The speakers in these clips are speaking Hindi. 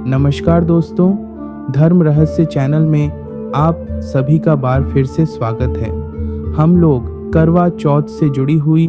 नमस्कार दोस्तों, धर्म रहस्य चैनल में आप सभी का बार फिर से स्वागत है। हम लोग करवा चौथ से जुड़ी हुई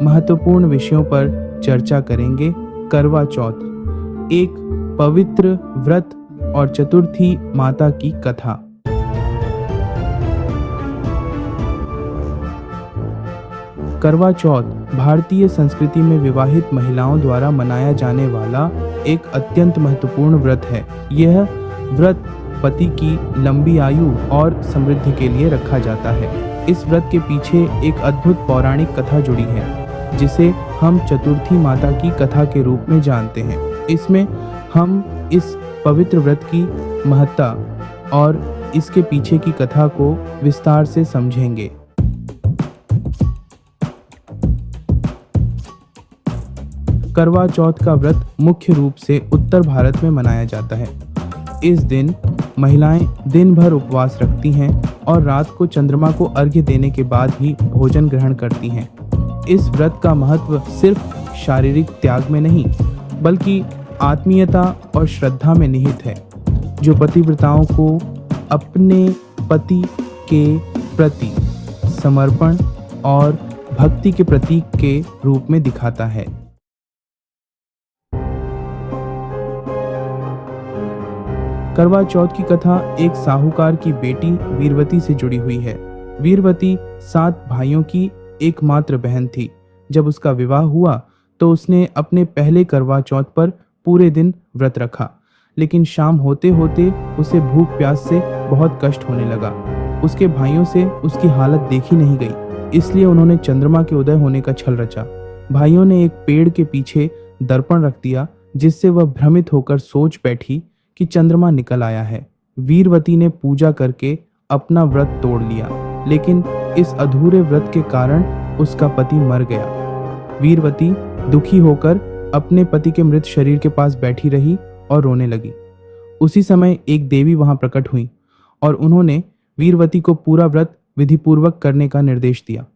महत्वपूर्ण विषयों पर चर्चा करेंगे। करवा चौथ एक पवित्र व्रत और चतुर्थी माता की कथा। करवा चौथ भारतीय संस्कृति में विवाहित महिलाओं द्वारा मनाया जाने वाला एक अत्यंत महत्वपूर्ण व्रत है। यह व्रत पति की लंबी आयु और समृद्धि के लिए रखा जाता है। इस व्रत के पीछे एक अद्भुत पौराणिक कथा जुड़ी है, जिसे हम चतुर्थी माता की कथा के रूप में जानते हैं। इसमें हम इस पवित्र व्रत की महत्ता और इसके पीछे की कथा को विस्तार से समझेंगे। करवा चौथ का व्रत मुख्य रूप से उत्तर भारत में मनाया जाता है। इस दिन महिलाएं दिन भर उपवास रखती हैं और रात को चंद्रमा को अर्घ्य देने के बाद ही भोजन ग्रहण करती हैं। इस व्रत का महत्व सिर्फ शारीरिक त्याग में नहीं, बल्कि आत्मीयता और श्रद्धा में निहित है, जो पतिव्रताओं को अपने पति के प्रति समर्पण और भक्ति के प्रतीक के रूप में दिखाता है। करवा चौथ की कथा एक साहूकार की बेटी वीरवती से जुड़ी हुई है। वीरवती 7 भाइयों की एकमात्र बहन थी। जब उसका विवाह हुआ तो उसने अपने पहले करवा चौथ पर पूरे दिन व्रत रखा, लेकिन शाम होते होते उसे भूख प्यास से बहुत कष्ट होने लगा। उसके भाइयों से उसकी हालत देखी नहीं गई, इसलिए उन्होंने चंद्रमा के उदय होने का छल रचा। भाइयों ने एक पेड़ के पीछे दर्पण रख दिया, जिससे वह भ्रमित होकर सोच बैठी कि चंद्रमा निकल आया है। वीरवती ने पूजा करके अपना व्रत तोड़ लिया, लेकिन इस अधूरे व्रत के कारण उसका पति मर गया। वीरवती दुखी होकर अपने पति के मृत शरीर के पास बैठी रही और रोने लगी। उसी समय एक देवी वहां प्रकट हुई और उन्होंने वीरवती को पूरा व्रत विधिपूर्वक करने का निर्देश दिया।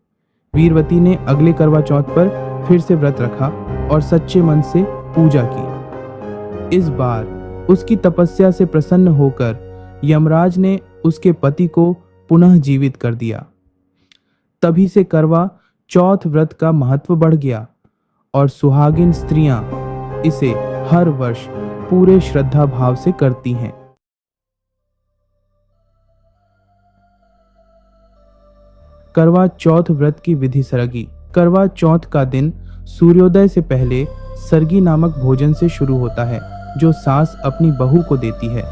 वीरवती ने अगले करवा चौथ पर फिर से व्रत रखा और सच्चे मन से पूजा की। इस बार उसकी तपस्या से प्रसन्न होकर यमराज ने उसके पति को पुनः जीवित कर दिया। तभी से करवा चौथ व्रत का महत्व बढ़ गया और सुहागिन स्त्रियां इसे हर वर्ष पूरे श्रद्धा भाव से करती हैं। करवा चौथ व्रत की विधि सरगी। करवा चौथ का दिन सूर्योदय से पहले सरगी नामक भोजन से शुरू होता है, जो सास अपनी बहू को देती है।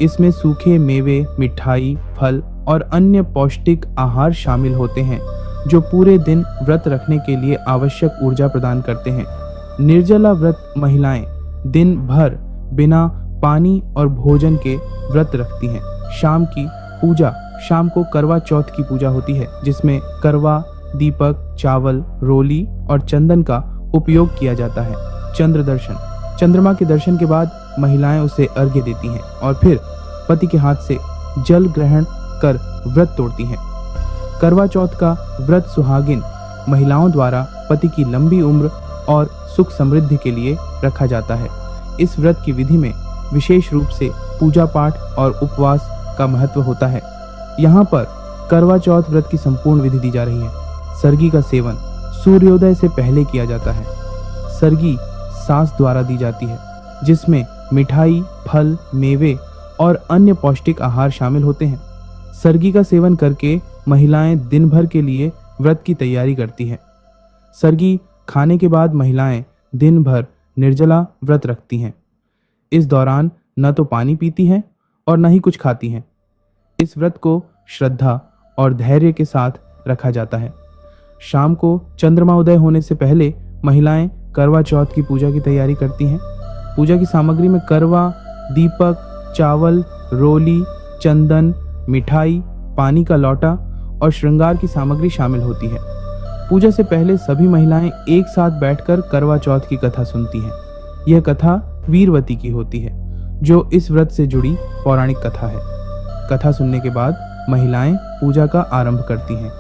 इसमें सूखे मेवे, मिठाई, फल और अन्य पौष्टिक आहार शामिल होते हैं, जो पूरे दिन व्रत रखने के लिए आवश्यक ऊर्जा प्रदान करते हैं। निर्जला व्रत महिलाएं दिन भर बिना पानी और भोजन के व्रत रखती हैं। शाम की पूजा। शाम को करवा चौथ की पूजा होती है, जिसमें करवा, दीपक, चावल, रोली और चंदन का उपयोग किया जाता है। चंद्र दर्शन। चंद्रमा के दर्शन के बाद महिलाएं उसे अर्घ्य देती हैं और फिर पति के हाथ से जल ग्रहण कर व्रत तोड़ती हैं। करवा चौथ का व्रत सुहागिन महिलाओं द्वारा पति की लंबी उम्र और सुख समृद्धि के लिए रखा जाता है। इस व्रत की विधि में विशेष रूप से पूजा पाठ और उपवास का महत्व होता है। यहाँ पर करवा चौथ व्रत की संपूर्ण विधि दी जा रही है। सरगी का सेवन सूर्योदय से पहले किया जाता है। सरगी सास द्वारा दी जाती है, जिसमें मिठाई, फल, मेवे और अन्य पौष्टिक आहार शामिल होते हैं। सरगी का सेवन करके महिलाएं दिन भर के लिए व्रत की तैयारी करती हैं। सरगी खाने के बाद महिलाएं दिन भर निर्जला व्रत रखती हैं। इस दौरान न तो पानी पीती हैं और न ही कुछ खाती हैं। इस व्रत को श्रद्धा और धैर्य के साथ रखा जाता है। शाम को चंद्रमा उदय होने से पहले महिलाएं करवा चौथ की पूजा की तैयारी करती हैं। पूजा की सामग्री में करवा, दीपक, चावल, रोली, चंदन, मिठाई, पानी का लौटा और श्रृंगार की सामग्री शामिल होती है। पूजा से पहले सभी महिलाएं एक साथ बैठकर करवा चौथ की कथा सुनती हैं। यह कथा वीरवती की होती है, जो इस व्रत से जुड़ी पौराणिक कथा है। कथा सुनने के बाद महिलाएं पूजा का आरंभ करती हैं।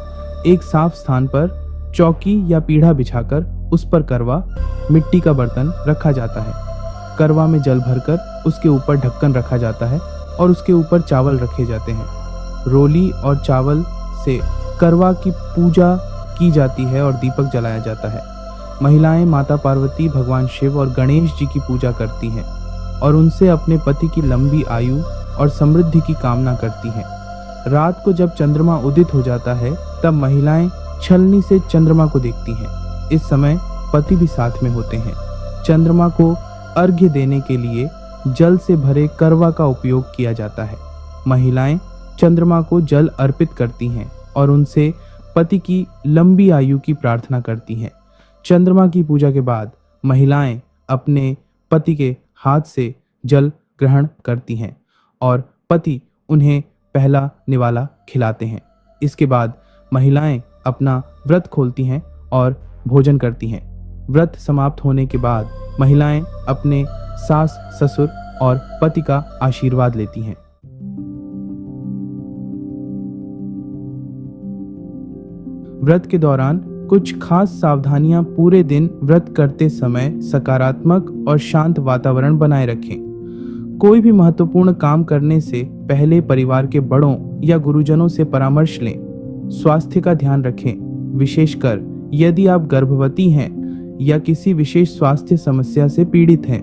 एक साफ स्थान पर चौकी या पीढ़ा बिछाकर उस पर करवा, मिट्टी का बर्तन रखा जाता है। करवा में जल भरकर उसके ऊपर ढक्कन रखा जाता है और उसके ऊपर चावल रखे जाते हैं। रोली और चावल से करवा की पूजा की जाती है और दीपक जलाया जाता है। महिलाएं माता पार्वती, भगवान शिव और गणेश जी की पूजा करती हैं और उनसे अपने पति की लंबी आयु और समृद्धि की कामना करती हैं। रात को जब चंद्रमा उदित हो जाता है तब महिलाएं छलनी से चंद्रमा को देखती हैं। इस समय पति भी साथ में होते हैं। चंद्रमा को अर्घ्य देने के लिए जल से भरे करवा का उपयोग किया जाता है। महिलाएं चंद्रमा को जल अर्पित करती हैं और उनसे पति की लंबी आयु की प्रार्थना करती हैं। चंद्रमा की पूजा के बाद महिलाएं अपने पति के हाथ से जल ग्रहण करती हैं और पति उन्हें पहला निवाला खिलाते हैं। इसके बाद महिलाएं अपना व्रत खोलती हैं और भोजन करती हैं। व्रत समाप्त होने के बाद महिलाएं अपने सास, ससुर और पति का आशीर्वाद लेती हैं। व्रत के दौरान कुछ खास सावधानियां पूरे दिन व्रत करते समय सकारात्मक और शांत वातावरण बनाए रखें। कोई भी महत्वपूर्ण काम करने से पहले परिवार के बड़ों या गुरुजनों से परामर्श लें। स्वास्थ्य का ध्यान रखें, विशेषकर यदि आप गर्भवती हैं या किसी विशेष स्वास्थ्य समस्या से पीड़ित हैं।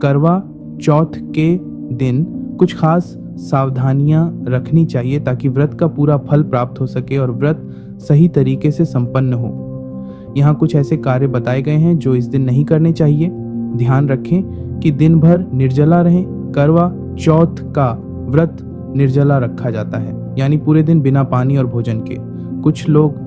करवा चौथ के दिन कुछ खास सावधानियां रखनी चाहिए ताकि व्रत का पूरा फल प्राप्त हो सके और व्रत सही तरीके से संपन्न हो। यहाँ कुछ ऐसे कार्य बताए गए हैं जो इस दिन नहीं करने चाहिए। ध्यान रखें कि दिन भर निर्जला रहें। करवा चौथ का व्रत निर्जला रखा जाता है, यानी पूरे दिन बिना पानी और भोजन के। कुछ लोग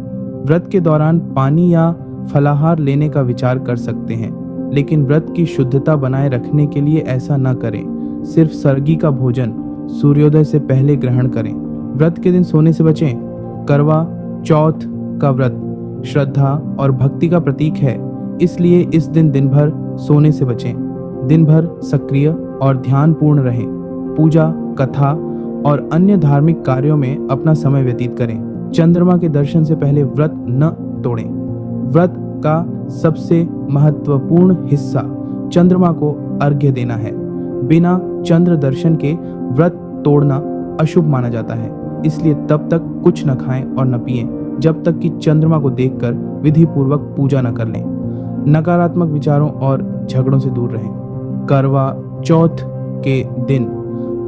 व्रत के दौरान पानी या फलाहार लेने का विचार कर सकते हैं, लेकिन व्रत की शुद्धता बनाए रखने के लिए ऐसा न करें। सिर्फ सर्गी का भोजन सूर्योदय से पहले ग्रहण करें। व्रत के दिन सोने से बचें। करवा चौथ का व्रत श्रद्धा और भक्ति का प्रतीक है, इसलिए इस दिन भर सोने से बचें। दिन भर सक्रिय और ध्यानपूर्ण रहें। पूजा, कथा और अन्य धार्मिक कार्यों में अपना समय व्यतीत करें। चंद्रमा के दर्शन से पहले व्रत न तोड़ें। व्रत का सबसे महत्वपूर्ण हिस्सा चंद्रमा को अर्घ्य देना है। बिना चंद्र दर्शन के व्रत तोड़ना अशुभ माना जाता है, इसलिए तब तक कुछ न खाएं और न पिएं जब तक कि चंद्रमा को देखकर विधि पूर्वक पूजा न कर लें। नकारात्मक विचारों और झगड़ों से दूर रहें। करवा चौथ के दिन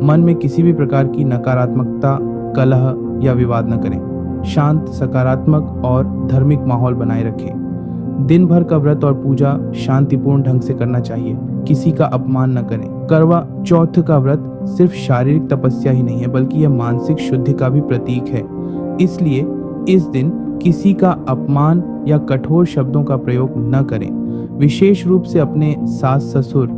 मन में किसी भी प्रकार की नकारात्मकता, कलह या विवाद न करें। शांत, सकारात्मक और धार्मिक माहौल बनाए रखें। दिन भर का व्रत और पूजा शांतिपूर्ण ढंग से करना चाहिए। किसी का अपमान न करें। करवा चौथ का व्रत सिर्फ शारीरिक तपस्या ही नहीं है, बल्कि यह मानसिक शुद्धि का भी प्रतीक है। इसलिए इस दिन किसी का अपमान या कठोर शब्दों का प्रयोग न करें। विशेष रूप से अपने सास, ससुर,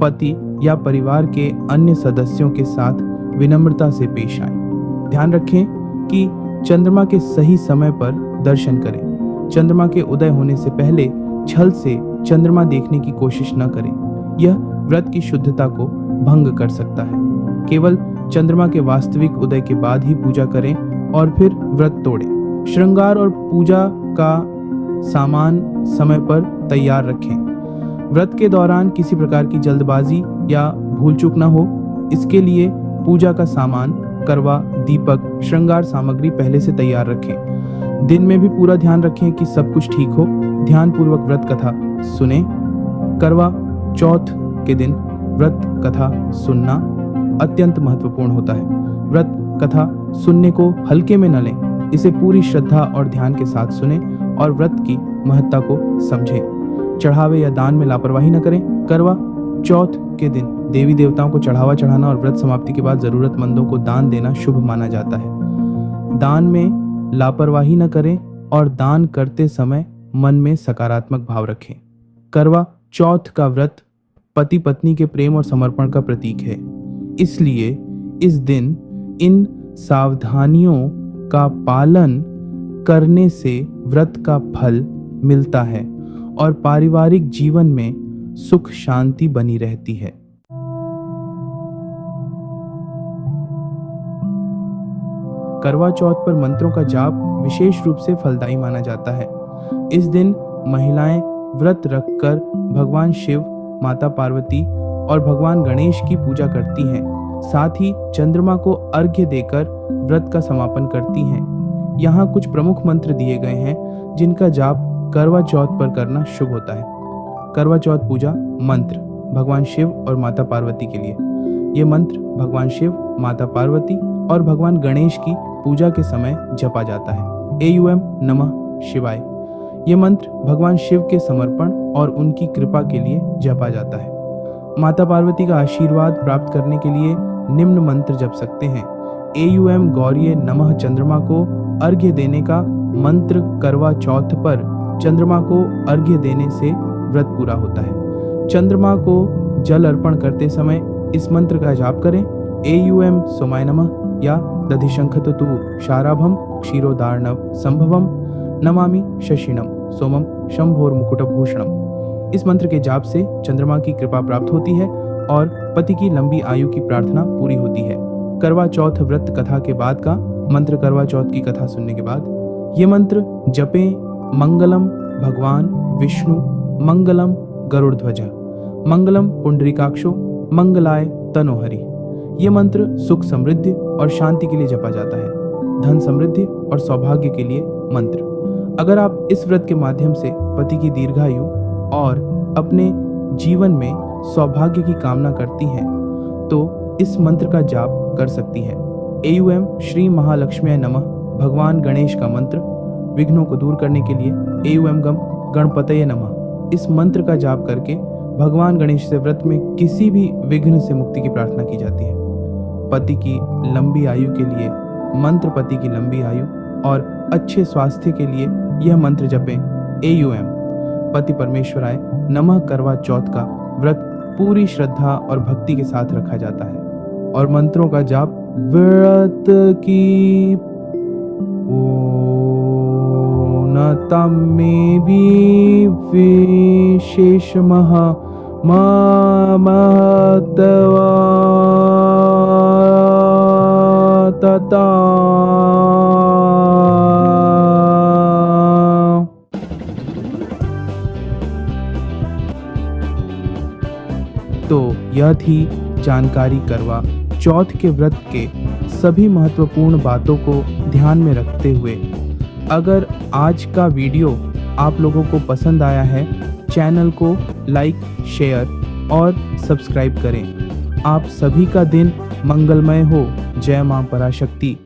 पति या परिवार के अन्य सदस्यों के साथ विनम्रता से पेश आएं। ध्यान रखें कि चंद्रमा के सही समय पर दर्शन करें। चंद्रमा के उदय होने से पहले छल से चंद्रमा देखने की कोशिश न करें। यह व्रत की शुद्धता को भंग कर सकता है। केवल चंद्रमा के वास्तविक उदय के बाद ही पूजा करें और फिर व्रत तोड़ें। श्रृंगार और पूजा का सामान समय पर तैयार रखें। व्रत के दौरान किसी प्रकार की जल्दबाजी या भूल चूक न हो, इसके लिए पूजा का सामान, करवा, दीपक, श्रृंगार सामग्री पहले से तैयार रखें। दिन में भी पूरा ध्यान रखें कि सब कुछ ठीक हो। ध्यानपूर्वक व्रत कथा सुने। करवा चौथ के दिन व्रत कथा सुनना अत्यंत महत्वपूर्ण होता है। व्रत कथा सुनने को हल्के में न लें। इसे पूरी श्रद्धा और ध्यान के साथ सुने और व्रत की महत्ता को समझें। चढ़ावे या दान में लापरवाही न करें। करवा चौथ के दिन देवी देवताओं को चढ़ावा चढ़ाना और व्रत समाप्ति के बाद जरूरतमंदों को दान देना शुभ माना जाता है। दान में लापरवाही न करें और दान करते समय मन में सकारात्मक भाव रखें। करवा चौथ का व्रत पति पत्नी के प्रेम और समर्पण का प्रतीक है, इसलिए इस दिन इन सावधानियों का पालन करने से व्रत का फल मिलता है और पारिवारिक जीवन में सुख शांति बनी रहती है। करवा चौथ पर मंत्रों का जाप विशेष रूप से फलदायी माना जाता है। इस दिन महिलाएं व्रत रखकर भगवान शिव, माता पार्वती और भगवान गणेश की पूजा करती हैं। साथ ही चंद्रमा को अर्घ्य देकर व्रत का समापन करती हैं। यहाँ कुछ प्रमुख मंत्र दिए गए हैं जिनका जाप करवा चौथ पर करना शुभ होता है। करवा चौथ पूजा मंत्र भगवान शिव और माता पार्वती के लिए। ये मंत्र भगवान शिव, माता पार्वती और भगवान गणेश की पूजा के समय जपा जाता है। AUM नमः शिवाय। ये मंत्र भगवान शिव के समर्पण और उनकी कृपा के लिए जपा जाता है। माता पार्वती का आशीर्वाद प्राप्त करने के लिए निम्न मंत्र जप सकते हैं। AUM गौरीय नमः। चंद्रमा को अर्घ्य देने का मंत्र करवा चौथ पर चंद्रमा को अर्घ्य देने से व्रत पूरा होता है। चंद्रमा को जल अर्पण करते समय इस मंत्र का जाप करें। AUM सोमाय नमः या दधिशंखतु शाराभम क्षीरोदार्णव संभवम नमामि शशिनम सोमम शंभोर्मुकुटभूषणम। इस मंत्र के जाप से चंद्रमा की कृपा प्राप्त होती है और पति की लंबी आयु की प्रार्थना पूरी होती है। करवा चौथ व्रत कथा के बाद का मंत्र करवा चौथ की कथा सुनने के बाद ये मंत्र जपें। मंगलम भगवान विष्णु, मंगलम गरुड़ध्वज, मंगलम पुंडरीकाक्षो, मंगलाय तनोहरि। ये मंत्र सुख समृद्धि और शांति के लिए जपा जाता है। धन समृद्धि और सौभाग्य के लिए मंत्र। अगर आप इस व्रत के माध्यम से पति की दीर्घायु और अपने जीवन में सौभाग्य की कामना करती हैं तो इस मंत्र का जाप कर सकती हैं। AUM श्री महालक्ष्मी नमः। भगवान गणेश का मंत्र विघ्नों को दूर करने के लिए AUM गम गणपतये नमः। इस मंत्र का जाप करके भगवान गणेश से व्रत में किसी भी विघ्न से मुक्ति की प्रार्थना की जाती है। पति की लंबी आयु के लिए मंत्र पति की लंबी आयु और अच्छे स्वास्थ्य के लिए यह मंत्र जपें। AUM पति परमेश्वराय नमः। करवा चौथ का व्रत पूरी श्रद्धा और भक्ति के साथ रखा जाता है और मंत्रों का जाप व्रत की पूर्णता में भी विशेष महत्वता। तो यह थी जानकारी करवा चौथ के व्रत के सभी महत्वपूर्ण बातों को ध्यान में रखते हुए। अगर आज का वीडियो आप लोगों को पसंद आया है, चैनल को लाइक, शेयर और सब्सक्राइब करें। आप सभी का दिन मंगलमय हो। जय मां पराशक्ति।